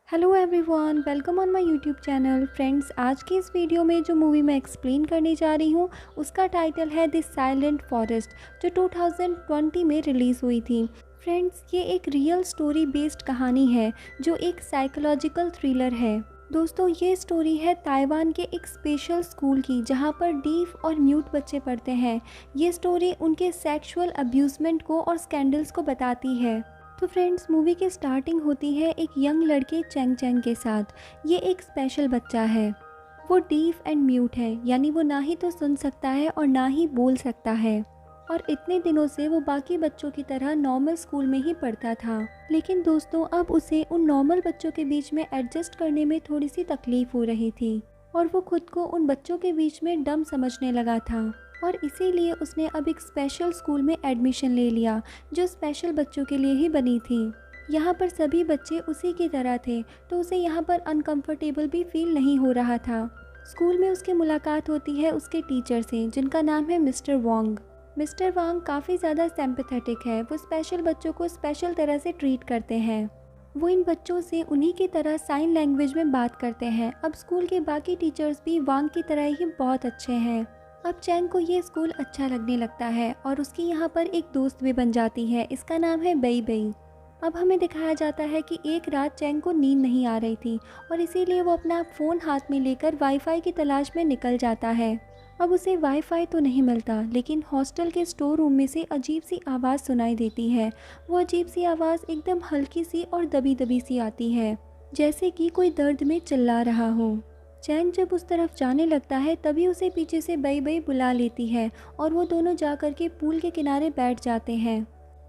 Hello everyone, welcome on my YouTube channel. Friends, आज की इस वीडियो में जो मूवी मैं एक्सप्लेन करने जा रही हूँ उसका टाइटल है द साइलेंट फॉरेस्ट, जो 2020 में रिलीज़ हुई थी। फ्रेंड्स, ये एक रियल स्टोरी बेस्ड कहानी है जो एक साइकोलॉजिकल थ्रिलर है। दोस्तों, ये स्टोरी है ताइवान के एक स्पेशल स्कूल की जहाँ पर डीफ और म्यूट बच्चे पढ़ते हैं। ये स्टोरी उनके सेक्सुअल अब्यूज़मेंट को और स्कैंडल्स को बताती है। तो फ्रेंड्स, मूवी की स्टार्टिंग होती है एक यंग लड़के चेंग चेंग के साथ। ये एक स्पेशल बच्चा है। वो डीफ एंड म्यूट है, यानी वो ना ही तो सुन सकता है और ना ही बोल सकता है। और इतने दिनों से वो बाकी बच्चों की तरह नॉर्मल स्कूल में ही पढ़ता था। लेकिन दोस्तों, अब उसे उन नॉर्मल बच्चों के बीच में एडजस्ट करने में थोड़ी सी तकलीफ हो रही थी और वो खुद को उन बच्चों के बीच में डम समझने लगा था। और इसीलिए उसने अब एक स्पेशल स्कूल में एडमिशन ले लिया जो स्पेशल बच्चों के लिए ही बनी थी। यहाँ पर सभी बच्चे उसी की तरह थे, तो उसे यहाँ पर अनकंफर्टेबल भी फील नहीं हो रहा था। स्कूल में उसकी मुलाकात होती है उसके टीचर से, जिनका नाम है मिस्टर वांग। मिस्टर वांग काफ़ी ज़्यादा सिंपैथेटिक है। वो स्पेशल बच्चों को स्पेशल तरह से ट्रीट करते हैं। वो इन बच्चों से उन्हीं की तरह साइन लैंग्वेज में बात करते हैं। अब स्कूल के बाकी टीचर्स भी वांग की तरह ही बहुत अच्छे हैं। अब चैंग को ये स्कूल अच्छा लगने लगता है और उसकी यहाँ पर एक दोस्त भी बन जाती है। इसका नाम है बई बई। अब हमें दिखाया जाता है कि एक रात चैंग को नींद नहीं आ रही थी और इसीलिए वो अपना फ़ोन हाथ में लेकर वाईफाई की तलाश में निकल जाता है। अब उसे वाईफाई तो नहीं मिलता, लेकिन हॉस्टल के स्टोर रूम में से अजीब सी आवाज़ सुनाई देती है। वो अजीब सी आवाज़ एकदम हल्की सी और दबी दबी सी आती है, जैसे कि कोई दर्द में चिल्ला रहा हो। चैंग जब उस तरफ जाने लगता है तभी उसे पीछे से बई बई बुला लेती है और वो दोनों जाकर के पूल के किनारे बैठ जाते हैं।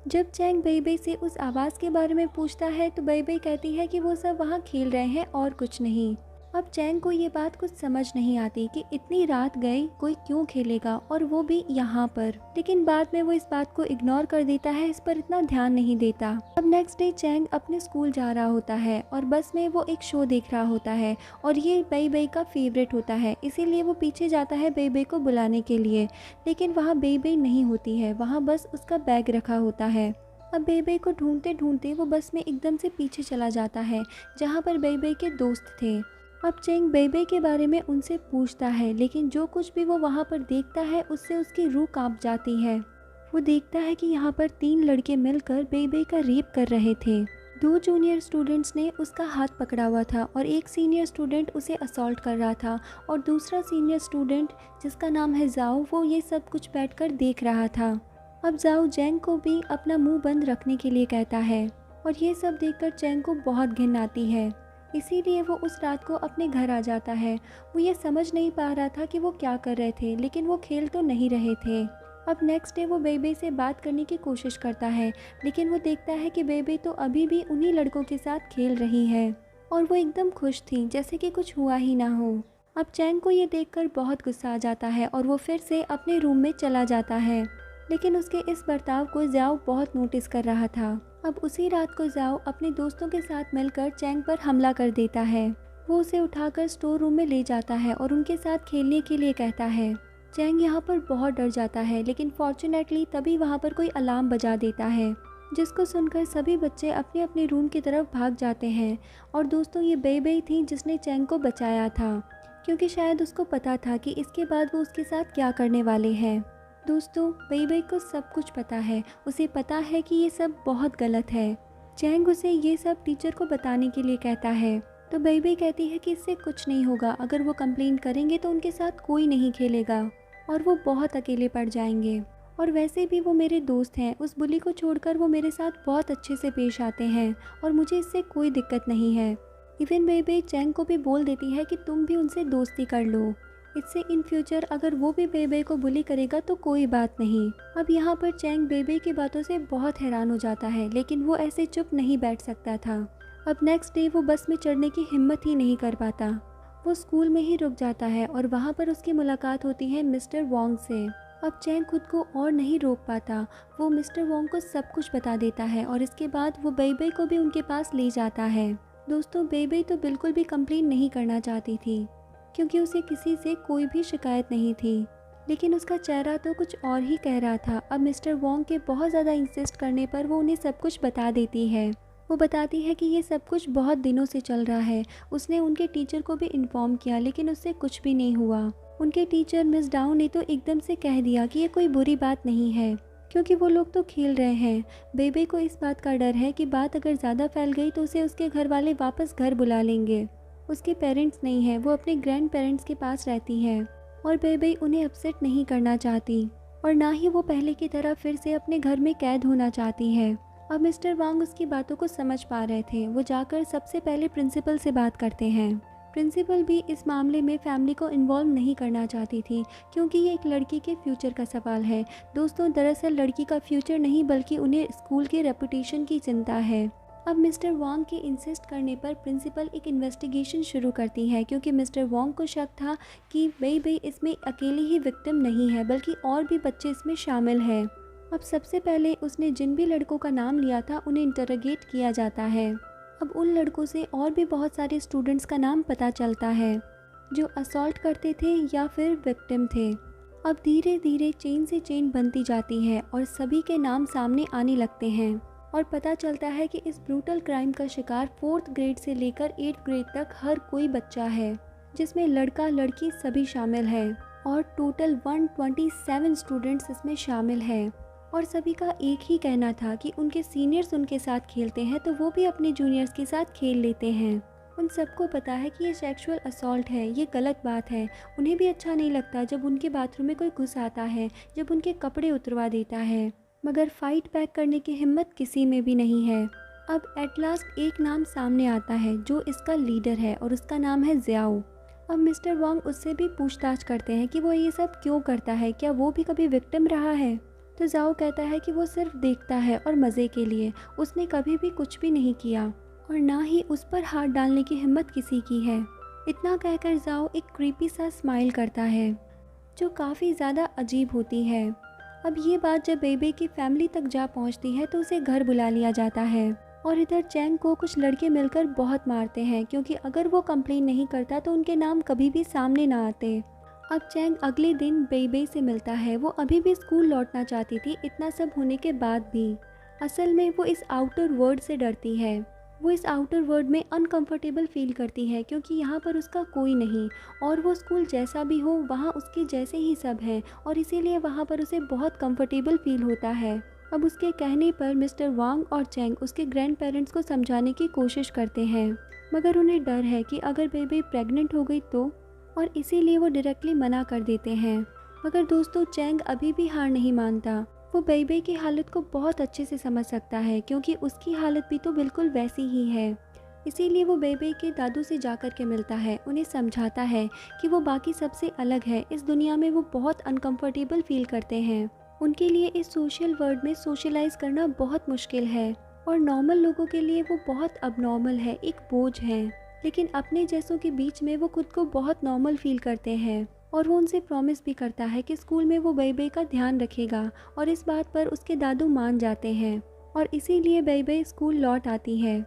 जब चैंग बई बई से उस आवाज़ के बारे में पूछता है तो बई बई कहती है कि वो सब वहाँ खेल रहे हैं और कुछ नहीं। अब चैंग को ये बात कुछ समझ नहीं आती कि इतनी रात गई कोई क्यों खेलेगा, और वो भी यहाँ पर। लेकिन बाद में वो इस बात को इग्नोर कर देता है, इस पर इतना ध्यान नहीं देता। अब नेक्स्ट डे चैंग अपने स्कूल जा रहा होता है और बस में वो एक शो देख रहा होता है और ये बई बई का फेवरेट होता है, इसीलिए वो पीछे जाता है बई बई को बुलाने के लिए। लेकिन वहाँ बई बई नहीं होती है, वहाँ बस उसका बैग रखा होता है। अब बई बई को ढूंढते ढूंढते वो बस में एकदम से पीछे चला जाता है जहाँ पर बई बई के दोस्त थे। अब चेंग बई बई के बारे में उनसे पूछता है, लेकिन जो कुछ भी वो वहाँ पर देखता है उससे उसकी रूह कांप जाती है। वो देखता है कि यहाँ पर 3 लड़के मिलकर बई बई का रेप कर रहे थे। 2 जूनियर स्टूडेंट्स ने उसका हाथ पकड़ा हुआ था और एक सीनियर स्टूडेंट उसे असॉल्ट कर रहा था, और दूसरा सीनियर स्टूडेंट जिसका नाम है जाओ, वो ये सब कुछ बैठकर देख रहा था। अब जाओ चेंग को भी अपना मुंह बंद रखने के लिए कहता है और ये सब देखकर चेंग को बहुत घिन आती है। इसीलिए वो उस रात को अपने घर आ जाता है। वो ये समझ नहीं पा रहा था कि वो क्या कर रहे थे, लेकिन वो खेल तो नहीं रहे थे। अब नेक्स्ट डे वो बई बई से बात करने की कोशिश करता है, लेकिन वो देखता है कि बई बई तो अभी भी उन्हीं लड़कों के साथ खेल रही है और वो एकदम खुश थी, जैसे कि कुछ हुआ ही ना हो। अब चैंग को ये देखकर बहुत गुस्सा आ जाता है और वो फिर से अपने रूम में चला जाता है। लेकिन उसके इस बर्ताव को ज़ाओ बहुत नोटिस कर रहा था। अब उसी रात को ज़ाओ अपने दोस्तों के साथ मिलकर चैंग पर हमला कर देता है। वो उसे उठाकर स्टोर रूम में ले जाता है और उनके साथ खेलने के लिए कहता है। चैंग यहाँ पर बहुत डर जाता है, लेकिन फॉर्चुनेटली तभी वहाँ पर कोई अलार्म बजा देता है, जिसको सुनकर सभी बच्चे अपने अपने रूम की तरफ भाग जाते हैं। और दोस्तों, ये बई बई थी जिसने चैंग को बचाया था, क्योंकि शायद उसको पता था कि इसके बाद वो उसके साथ क्या करने वाले हैं। दोस्तों, बई बई को सब कुछ पता है। उसे पता है कि ये सब बहुत गलत है। चैंग उसे ये सब टीचर को बताने के लिए कहता है, तो बई बई कहती है कि इससे कुछ नहीं होगा। अगर वो कंप्लेन करेंगे तो उनके साथ कोई नहीं खेलेगा और वो बहुत अकेले पड़ जाएंगे। और वैसे भी वो मेरे दोस्त हैं, उस बुली को छोड़कर वो मेरे साथ बहुत अच्छे से पेश आते हैं और मुझे इससे कोई दिक्कत नहीं है। इवन बई बई चैंग को भी बोल देती है कि तुम भी उनसे दोस्ती कर लो, इससे इन फ्यूचर अगर वो भी बई बई को बुली करेगा तो कोई बात नहीं। अब यहाँ पर चैंग बई बई की बातों से बहुत हैरान हो जाता है, लेकिन वो ऐसे चुप नहीं बैठ सकता था। अब नेक्स्ट डे वो बस में चढ़ने की हिम्मत ही नहीं कर पाता। वो स्कूल में ही रुक जाता है और वहाँ पर उसकी मुलाकात होती है मिस्टर वोंग से। अब चैंग खुद को और नहीं रोक पाता। वो मिस्टर वोंग को सब कुछ बता देता है और इसके बाद वो बई बई को भी उनके पास ले जाता है। दोस्तों, बई बई तो बिल्कुल भी कंप्लेन नहीं करना चाहती थी, क्योंकि उसे किसी से कोई भी शिकायत नहीं थी, लेकिन उसका चेहरा तो कुछ और ही कह रहा था। अब मिस्टर वोंग के बहुत ज़्यादा इंसिस्ट करने पर वो उन्हें सब कुछ बता देती है वो बताती है कि ये सब कुछ बहुत दिनों से चल रहा है। उसने उनके टीचर को भी इन्फॉर्म किया लेकिन उससे कुछ भी नहीं हुआ। उनके टीचर मिस डाउ ने तो एकदम से कह दिया कि ये कोई बुरी बात नहीं है, क्योंकि वो लोग तो खेल रहे हैं। बेबे को इस बात का डर है कि बात अगर ज़्यादा फैल गई तो उसे उसके घर वाले वापस घर बुला लेंगे। उसके पेरेंट्स नहीं है, वो अपने ग्रैंड पेरेंट्स के पास रहती है और बेबे उन्हें अपसेट नहीं करना चाहती और ना ही वो पहले की तरह फिर से अपने घर में कैद होना चाहती है। अब मिस्टर वांग उसकी बातों को समझ पा रहे थे। वो जाकर सबसे पहले प्रिंसिपल से बात करते हैं। प्रिंसिपल भी इस मामले में फैमिली को इन्वॉल्व नहीं करना चाहती थी, क्योंकि ये एक लड़की के फ्यूचर का सवाल है। दोस्तों, दरअसल लड़की का फ्यूचर नहीं बल्कि उन्हें स्कूल के रेपुटेशन की चिंता है। अब मिस्टर वांग के इंसिस्ट करने पर प्रिंसिपल एक इन्वेस्टिगेशन शुरू करती है, क्योंकि मिस्टर वांग को शक था कि बेई इसमें अकेली ही विक्टिम नहीं है बल्कि और भी बच्चे इसमें शामिल हैं। अब सबसे पहले उसने जिन भी लड़कों का नाम लिया था उन्हें इंटरोगेट किया जाता है। अब उन लड़कों से और भी बहुत सारे स्टूडेंट्स का नाम पता चलता है जो असॉल्ट करते थे या फिर विक्टिम थे। अब धीरे धीरे चेन से चेन बनती जाती है और सभी के नाम सामने आने लगते हैं और पता चलता है कि इस ब्रूटल क्राइम का शिकार 4th ग्रेड से लेकर 8th ग्रेड तक हर कोई बच्चा है, जिसमें लड़का लड़की सभी शामिल है और टोटल 127 स्टूडेंट्स इसमें शामिल हैं। और सभी का एक ही कहना था कि उनके सीनियर्स उनके साथ खेलते हैं तो वो भी अपने जूनियर्स के साथ खेल लेते हैं। उन सबको पता है कि ये सेक्सुअल असॉल्ट है, ये गलत बात है। उन्हें भी अच्छा नहीं लगता जब उनके बाथरूम में कोई घुस आता है, जब उनके कपड़े उतरवा देता है, मगर फाइट बैक करने की हिम्मत किसी में भी नहीं है। अब एट लास्ट एक नाम सामने आता है जो इसका लीडर है और उसका नाम है ज़ियाओ। अब मिस्टर वांग उससे भी पूछताछ करते हैं कि वो ये सब क्यों करता है, क्या वो भी कभी विक्टिम रहा है। तो ज़ियाओ कहता है कि वो सिर्फ देखता है और मज़े के लिए, उसने कभी भी कुछ भी नहीं किया और ना ही उस पर हाथ डालने की हिम्मत किसी की है। इतना कहकर ज़ियाओ एक क्रीपी सा स्माइल करता है जो काफ़ी ज़्यादा अजीब होती है। अब ये बात जब बेबे की फैमिली तक जा पहुंचती है तो उसे घर बुला लिया जाता है और इधर चैंग को कुछ लड़के मिलकर बहुत मारते हैं, क्योंकि अगर वो कंप्लेन नहीं करता तो उनके नाम कभी भी सामने ना आते। अब चैंग अगले दिन बेबे से मिलता है। वो अभी भी स्कूल लौटना चाहती थी, इतना सब होने के बाद भी। असल में वो इस आउटर वर्ल्ड से डरती है। वो इस आउटर वर्ल्ड में अनकंफर्टेबल फील करती है, क्योंकि यहाँ पर उसका कोई नहीं और वो स्कूल जैसा भी हो वहाँ उसके जैसे ही सब हैं और इसीलिए वहाँ पर उसे बहुत कंफर्टेबल फील होता है। अब उसके कहने पर मिस्टर वांग और चैंग उसके ग्रैंड पेरेंट्स को समझाने की कोशिश करते हैं, मगर उन्हें डर है कि अगर बेबी प्रेग्नेंट हो गई तो, और इसीलिए वो डायरेक्टली मना कर देते हैं। मगर दोस्तों, चैंग अभी भी हार नहीं मानता। वो बेबे की हालत को बहुत अच्छे से समझ सकता है, क्योंकि उसकी हालत भी तो बिल्कुल वैसी ही है। इसीलिए वो बेबे के दादू से जाकर के मिलता है, उन्हें समझाता है कि वो बाकी सबसे अलग है, इस दुनिया में वो बहुत अनकंफर्टेबल फील करते हैं। उनके लिए इस सोशल वर्ल्ड में सोशलाइज करना बहुत मुश्किल है और नॉर्मल लोगों के लिए वो बहुत अबनॉर्मल है, एक बोझ है। लेकिन अपने जैसों के बीच में वो खुद को बहुत नॉर्मल फील करते हैं और वो उनसे प्रॉमिस भी करता है कि स्कूल में वो बेबे का ध्यान रखेगा और इस बात पर उसके दादू मान जाते हैं और इसीलिए बेबे स्कूल लौट आती है।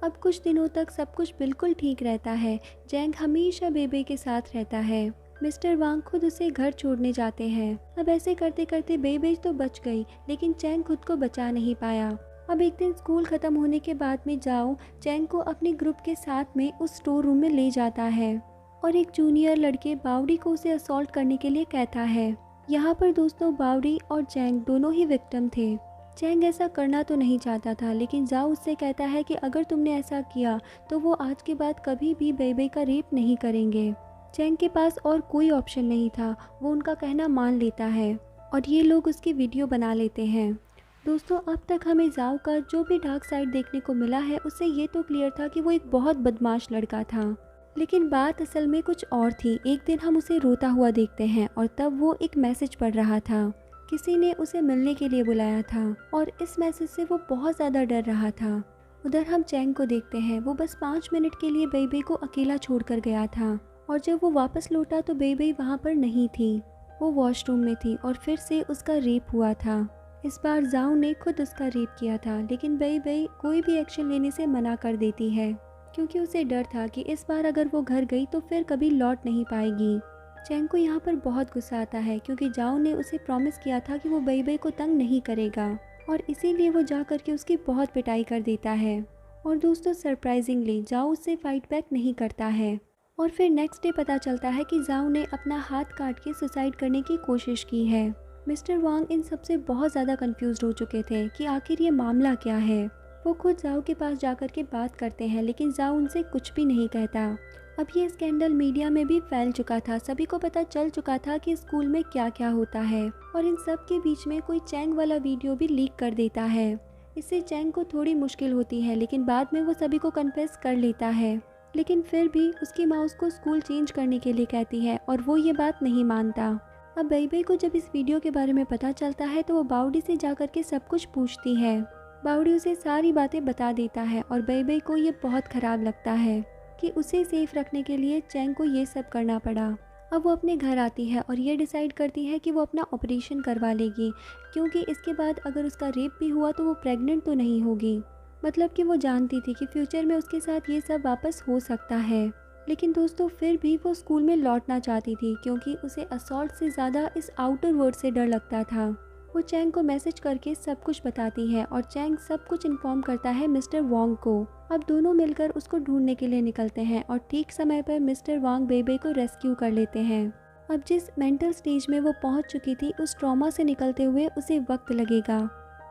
अब कुछ दिनों तक सब कुछ बिल्कुल ठीक रहता है। चैंग हमेशा बेबे के साथ रहता है। मिस्टर वांग खुद उसे घर छोड़ने जाते हैं। अब ऐसे करते करते बेबे तो बच गई, लेकिन चैंग खुद को बचा नहीं पाया। अब एक दिन स्कूल ख़त्म होने के बाद में जाओ चैंग को अपने ग्रुप के साथ में उस स्टोर रूम में ले जाता है और एक जूनियर लड़के बावड़ी को उसे असॉल्ट करने के लिए कहता है। यहाँ पर दोस्तों, बावड़ी और चैंग दोनों ही विक्टिम थे। चैंग ऐसा करना तो नहीं चाहता था, लेकिन जाओ उससे कहता है कि अगर तुमने ऐसा किया तो वो आज के बाद कभी भी बेबे का रेप नहीं करेंगे। चैंग के पास और कोई ऑप्शन नहीं था, वो उनका कहना मान लेता है और ये लोग उसकी वीडियो बना लेते हैं। दोस्तों, अब तक हमें ज़ाओ का जो भी डार्क साइड देखने को मिला है उससे ये तो क्लियर था कि वो एक बहुत बदमाश लड़का था, लेकिन बात असल में कुछ और थी। एक दिन हम उसे रोता हुआ देखते हैं और तब वो एक मैसेज पढ़ रहा था। किसी ने उसे मिलने के लिए बुलाया था और इस मैसेज से वो बहुत ज़्यादा डर रहा था। उधर हम चैंग को देखते हैं। वो बस 5 मिनट के लिए बेबे को अकेला छोड़कर गया था और जब वो वापस लौटा तो बेबे वहाँ पर नहीं थी, वो वॉशरूम में थी और फिर से उसका रेप हुआ था। इस बार ज़ाओ ने खुद उसका रेप किया था, लेकिन बेई कोई भी एक्शन लेने से मना कर देती है, क्योंकि उसे डर था कि इस बार अगर वो घर गई तो फिर कभी लौट नहीं पाएगी। चैंग को यहाँ पर बहुत गुस्सा आता है, क्योंकि ज़ाओ ने उसे प्रॉमिस किया था कि वो बेई को तंग नहीं करेगा और इसीलिए वो जा करके उसकी बहुत पिटाई कर देता है और दोस्तों सरप्राइजिंगली जाओ उससे फाइट बैक नहीं करता है। और फिर नेक्स्ट डे पता चलता है कि जाओ ने अपना हाथ काट के सुसाइड करने की कोशिश की है। मिस्टर वांग इन सब से बहुत ज़्यादा कंफ्यूज्ड हो चुके थे कि आखिर ये मामला क्या है। वो खुद जाओ के पास जाकर के बात करते हैं लेकिन जाओ उनसे कुछ भी नहीं कहता। अब ये स्कैंडल मीडिया में भी फैल चुका था, सभी को पता चल चुका था कि स्कूल में क्या क्या होता है। और इन सब के बीच में कोई चैंग वाला वीडियो भी लीक कर देता है। इससे चैंग को थोड़ी मुश्किल होती है लेकिन बाद में वो सभी को कन्फेस कर लेता है। लेकिन फिर भी उसकी माँ उसको स्कूल चेंज करने के लिए कहती है और वो ये बात नहीं मानता। अब बेबे को जब इस वीडियो के बारे में पता चलता है तो वो बाउडी से जाकर के सब कुछ पूछती है। बाउडी उसे सारी बातें बता देता है और बेबे को ये बहुत ख़राब लगता है कि उसे सेफ रखने के लिए चैंग को ये सब करना पड़ा। अब वो अपने घर आती है और ये डिसाइड करती है कि वो अपना ऑपरेशन करवा लेगी, क्योंकि इसके बाद अगर उसका रेप भी हुआ तो वो प्रेग्नेंट तो नहीं होगी। मतलब कि वो जानती थी कि फ्यूचर में उसके साथ ये सब वापस हो सकता है। लेकिन दोस्तों फिर भी वो स्कूल में लौटना चाहती थी क्योंकि उसे असॉल्ट से ज़्यादा इस आउटर वर्ल्ड से डर लगता था। वो चैंग को मैसेज करके सब कुछ बताती है और चैंग सब कुछ इन्फॉर्म करता है मिस्टर वांग को। अब दोनों मिलकर उसको ढूंढने के लिए निकलते हैं और ठीक समय पर मिस्टर वांग बेबे को रेस्क्यू कर लेते हैं। अब जिस मेंटल स्टेज में वो पहुंच चुकी थी उस ट्रॉमा से निकलते हुए उसे वक्त लगेगा।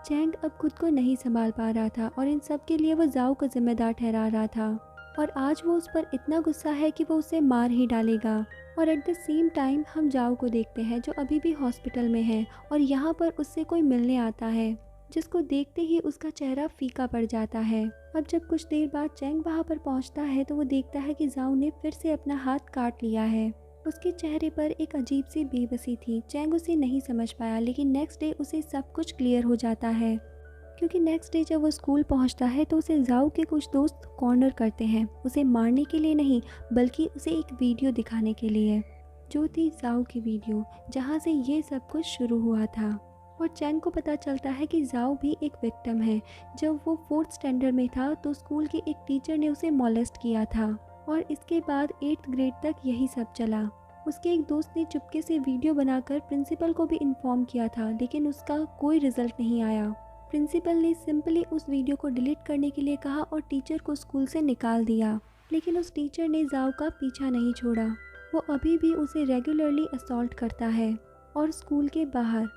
चैंग अब खुद को नहीं संभाल पा रहा था और इन सब के लिए वो जाओ को जिम्मेदार ठहरा रहा था। और आज वो उस पर इतना गुस्सा है कि वो उसे मार ही डालेगा। और एट द सेम टाइम हम जाओ को देखते हैं जो अभी भी हॉस्पिटल में है और यहाँ पर उससे कोई मिलने आता है, जिसको देखते ही उसका चेहरा फीका पड़ जाता है। अब जब कुछ देर बाद चैंग वहाँ पर पहुँचता है तो वो देखता है कि जाओ ने फिर से अपना हाथ काट लिया है। उसके चेहरे पर एक अजीब सी बेबसी थी। चैंग उसे नहीं समझ पाया लेकिन नेक्स्ट डे उसे सब कुछ क्लियर हो जाता है, क्योंकि नेक्स्ट डे जब वो स्कूल पहुंचता है तो उसे जाओ के कुछ दोस्त कॉर्नर करते हैं, उसे मारने के लिए नहीं बल्कि उसे एक वीडियो दिखाने के लिए, जो थी जाओ की वीडियो जहां से ये सब कुछ शुरू हुआ था। और चैंग को पता चलता है कि जाओ भी एक विक्टिम है। जब वो 4th स्टैंडर्ड में था तो स्कूल के एक टीचर ने उसे मॉलेस्ट किया था और इसके बाद 8th ग्रेड तक यही सब चला। उसके एक दोस्त ने चुपके से वीडियो बनाकर प्रिंसिपल को भी इन्फॉर्म किया था लेकिन उसका कोई रिजल्ट नहीं आया। प्रिंसिपल ने सिंपली उस वीडियो को डिलीट करने के लिए कहा और टीचर को स्कूल से निकाल दिया। लेकिन उस टीचर ने जाओ का पीछा नहीं छोड़ा। वो अभी भी उसे रेगुलरली असॉल्ट करता है और स्कूल के बाहर,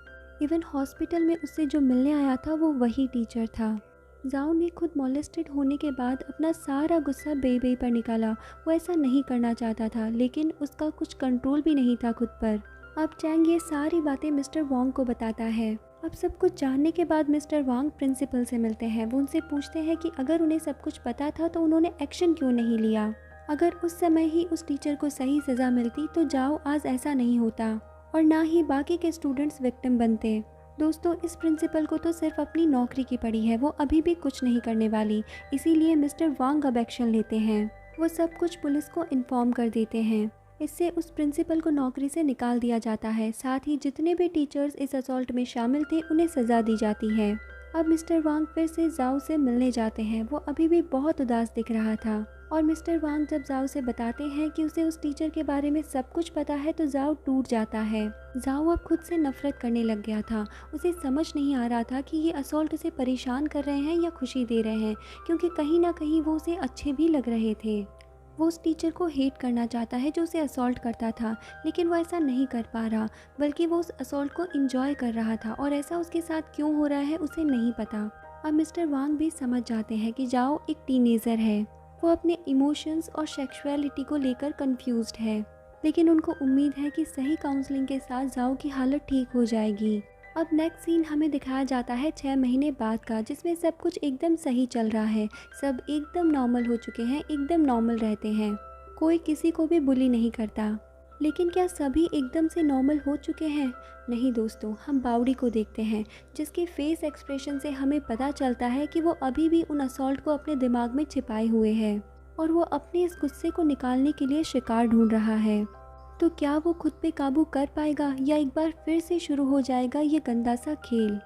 इवन हॉस्पिटल में उससे जो मिलने आया था वो वही टीचर था। जाओ ने खुद मॉलेस्टेड होने के बाद अपना सारा गुस्सा बेबे पर निकाला। वो ऐसा नहीं करना चाहता था लेकिन उसका कुछ कंट्रोल भी नहीं था खुद पर। अब चैंग ये सारी बातें मिस्टर वांग को बताता है। अब सब कुछ जानने के बाद मिस्टर वांग प्रिंसिपल से मिलते हैं। वो उनसे पूछते हैं कि अगर उन्हें सब कुछ पता था तो उन्होंने एक्शन क्यों नहीं लिया। अगर उस समय ही उस टीचर को सही सज़ा मिलती तो जाओ आज ऐसा नहीं होता और ना ही बाकी के स्टूडेंट्स विक्टिम बनते। दोस्तों इस प्रिंसिपल को तो सिर्फ अपनी नौकरी की पड़ी है, वो अभी भी कुछ नहीं करने वाली। इसीलिए मिस्टर वांग अब एक्शन लेते हैं। वो सब कुछ पुलिस को इन्फॉर्म कर देते हैं। इससे उस प्रिंसिपल को नौकरी से निकाल दिया जाता है। साथ ही जितने भी टीचर्स इस असॉल्ट में शामिल थे उन्हें सज़ा दी जाती है। अब मिस्टर वांग फिर से जाओ से मिलने जाते हैं। वो अभी भी बहुत उदास दिख रहा था और मिस्टर वांग जब जाओ से बताते हैं कि उसे उस टीचर के बारे में सब कुछ पता है तो जाओ टूट जाता है। जाओ अब खुद से नफरत करने लग गया था। उसे समझ नहीं आ रहा था कि ये असॉल्ट उसे परेशान कर रहे हैं या खुशी दे रहे हैं, क्योंकि कहीं ना कहीं वो उसे अच्छे भी लग रहे थे। वो उस टीचर को हेट करना चाहता है जो उसे असॉल्ट करता था, लेकिन वो ऐसा नहीं कर पा रहा, बल्कि वो उस असॉल्ट को एंजॉय कर रहा था और ऐसा उसके साथ क्यों हो रहा है उसे नहीं पता। अब मिस्टर वांग भी समझ जाते हैं कि जाओ एक टीनेजर है, वो अपने इमोशंस और सेक्सुअलिटी को लेकर कंफ्यूज्ड है, लेकिन उनको उम्मीद है कि सही काउंसलिंग के साथ जाओ की हालत ठीक हो जाएगी। अब नेक्स्ट सीन हमें दिखाया जाता है 6 महीने बाद का, जिसमें सब कुछ एकदम सही चल रहा है। सब एकदम नॉर्मल हो चुके हैं, एकदम नॉर्मल रहते हैं, कोई किसी को भी बुली नहीं करता। लेकिन क्या सभी एकदम से नॉर्मल हो चुके हैं? नहीं दोस्तों, हम बाउडी को देखते हैं जिसके फेस एक्सप्रेशन से हमें पता चलता है कि वो अभी भी उन असॉल्ट को अपने दिमाग में छिपाए हुए है और वो अपने इस गुस्से को निकालने के लिए शिकार ढूंढ रहा है। तो क्या वो खुद पे काबू कर पाएगा या एक बार फिर से शुरू हो जाएगा ये गंदा सा खेल?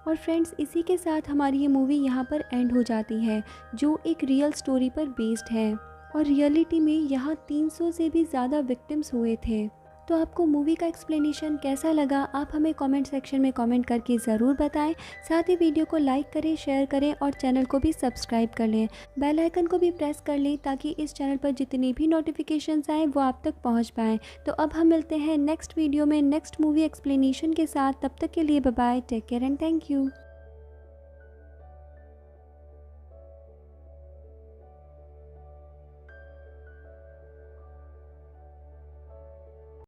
और फ्रेंड्स, इसी के साथ हमारी ये मूवी यहाँ पर एंड हो जाती है, जो एक रियल स्टोरी पर बेस्ड है और रियलिटी में यहाँ 300 से भी ज़्यादा विक्टिम्स हुए थे। तो तो आपको मूवी का एक्सप्लेनेशन कैसा लगा, आप हमें कमेंट सेक्शन में कमेंट करके ज़रूर बताएं। साथ ही वीडियो को लाइक करें, शेयर करें और चैनल को भी सब्सक्राइब कर लें। बेल आइकन को भी प्रेस कर लें ताकि इस चैनल पर जितनी भी नोटिफिकेशंस आएँ वो आप तक पहुँच पाएँ। तो अब हम मिलते हैं नेक्स्ट वीडियो में नेक्स्ट मूवी एक्सप्लेनेशन के साथ। तब तक के लिए bye bye, take care and thank you.